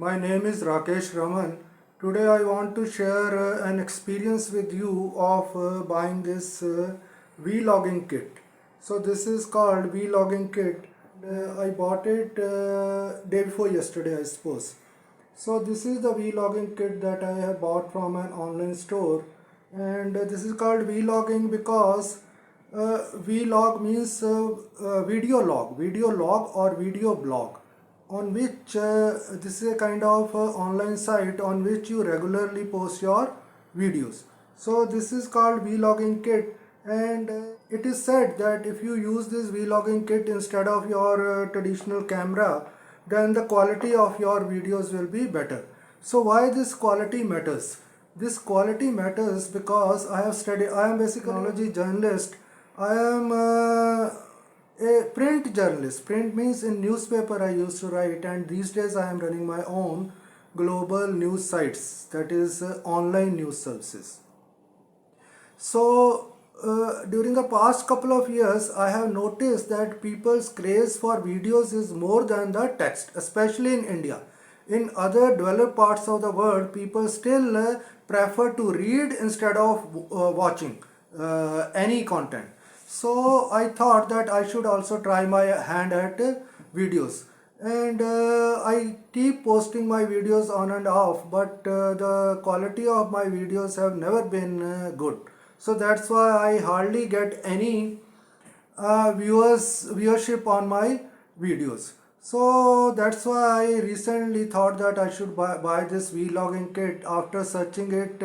My name is Rakesh Raman. Today I want to share an experience with you of buying this vlogging kit. So this is called vlogging kit. I bought it day before yesterday, I suppose. So this is the vlogging kit that I have bought from an online store, and this is called vlogging because vlog means video log or video blog, on which this is a kind of online site on which you regularly post your videos. So this is called vlogging kit, and it is said that if you use this vlogging kit instead of your traditional camera, then the quality of your videos will be better. So why this quality matters? This quality matters because I am basically a technology journalist. I am a print journalist. Print means in newspaper I used to write, and these days I am running my own global news sites, that is online news services. So during the past couple of years, I have noticed that people's craze for videos is more than the text, especially in India. In other developed parts of the world, people still prefer to read instead of watching any content. So I thought that I should also try my hand at videos, and I keep posting my videos on and off, but the quality of my videos have never been good. So that's why I hardly get any viewership on my videos. So that's why I recently thought that I should buy this vlogging kit. After searching it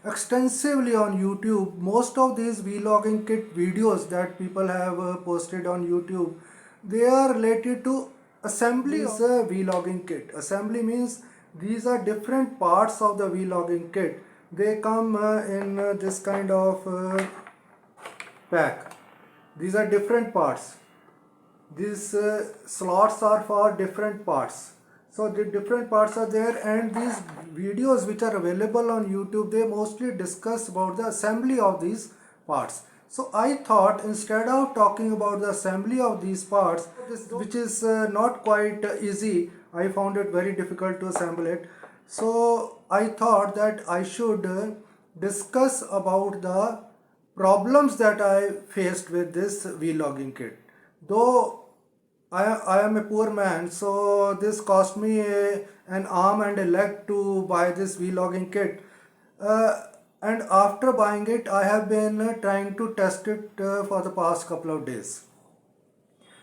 extensively on YouTube, most of these vlogging kit videos that people have posted on YouTube, they are related to assembly of the vlogging kit. Assembly means these are different parts of the vlogging kit. They come in this kind of pack. These are different parts. These slots are for different parts. So the different parts are there, and these videos which are available on YouTube, they mostly discuss about the assembly of these parts. So I thought instead of talking about the assembly of these parts, which is not quite easy, I found it very difficult to assemble it. So I thought that I should discuss about the problems that I faced with this vlogging kit. Though I am a poor man, so this cost me an arm and a leg to buy this vlogging kit. And after buying it, I have been trying to test it for the past couple of days.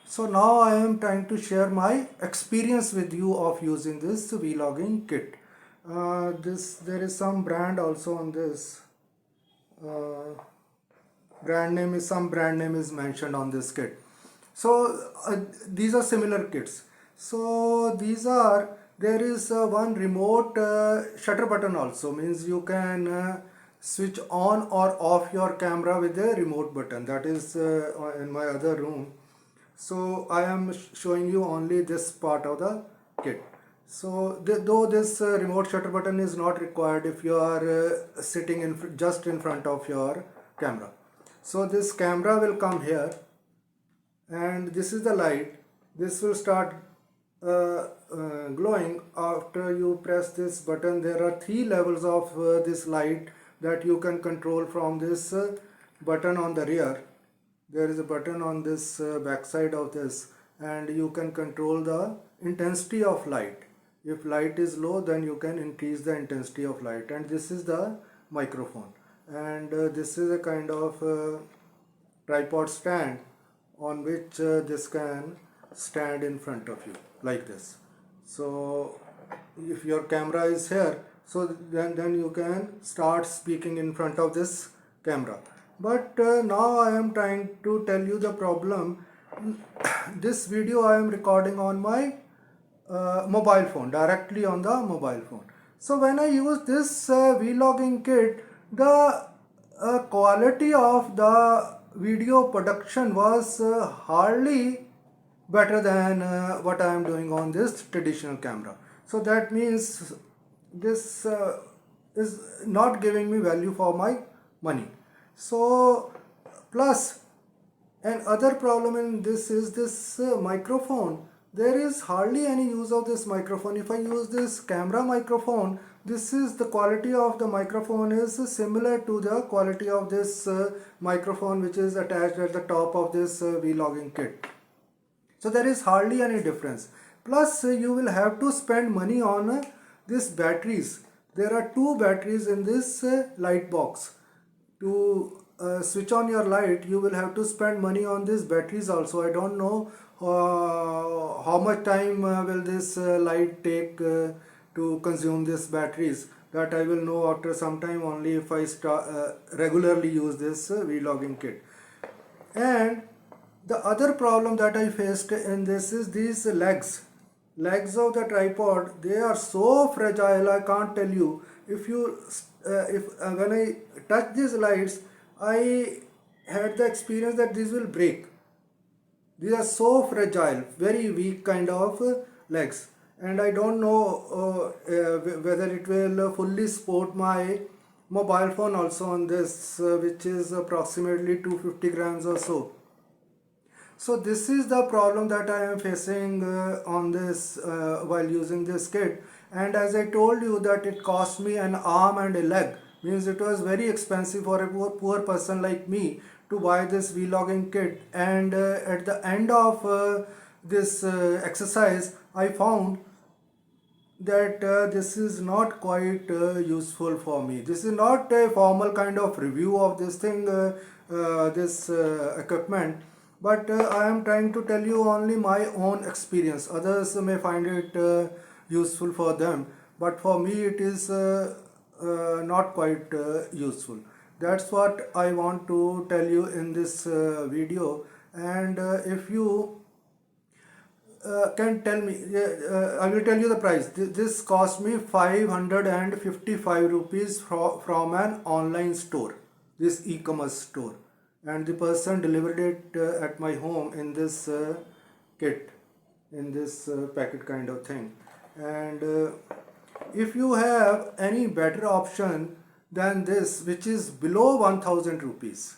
So now I am trying to share my experience with you of using this vlogging kit. There is some brand also on this. Some brand name is mentioned on this kit. So these are similar kits. So there is one remote shutter button also, means you can switch on or off your camera with a remote button. That is in my other room. So I am showing you only this part of the kit. So though this remote shutter button is not required if you are sitting just in front of your camera. So this camera will come here, and this is the light. This will start glowing after you press this button. There are 3 levels of this light that you can control from this button on the rear. There is a button on this back side of this, and you can control the intensity of light. If light is low, then you can increase the intensity of light. And this is the microphone, and this is a kind of tripod stand on which this can stand in front of you like this. So if your camera is here, so then you can start speaking in front of this camera. But now I am trying to tell you the problem. This video I am recording on my mobile phone, directly on the mobile phone. So when I use this vlogging kit, the quality of the video production was hardly better than what I am doing on this traditional camera. So that means this is not giving me value for my money. So plus another problem in this is this microphone there is hardly any use of this microphone. If I use this camera microphone, this is the quality of the microphone is similar to the quality of this microphone which is attached at the top of this vlogging kit. So there is hardly any difference. Plus you will have to spend money on these batteries. There are two batteries in this light box. To switch on your light, you will have to spend money on these batteries also. I don't know how much time will this light take to consume these batteries. That I will know after some time only if I regularly use this vlogging kit. And the other problem that I faced in this is these legs of the tripod. They are so fragile, I can't tell you. If you if when I touch these lights, I had the experience that these will break. These are so fragile, very weak kind of legs, and I don't know whether it will fully support my mobile phone also on this, which is approximately 250 grams or so. So this is the problem that I am facing on this while using this kit. And as I told you that it cost me an arm and a leg, means it was very expensive for a poor person like me to buy this vlogging kit. And at the end of this exercise, I found that this is not quite useful for me. This is not a formal kind of review of this thing, this equipment, but I am trying to tell you only my own experience. Others may find it useful for them, but for me it is not quite useful. That's what I want to tell you in this video. And if you can tell me, I will tell you the price. This cost me 555 rupees from an online store, this e-commerce store, and the person delivered it at my home in this kit, in this packet kind of thing. And if you have any better option than this, which is below 1000 rupees,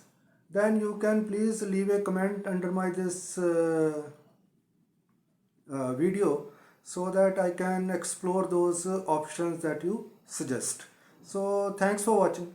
then you can please leave a comment under my this video, so that I can explore those options that you suggest. So thanks for watching.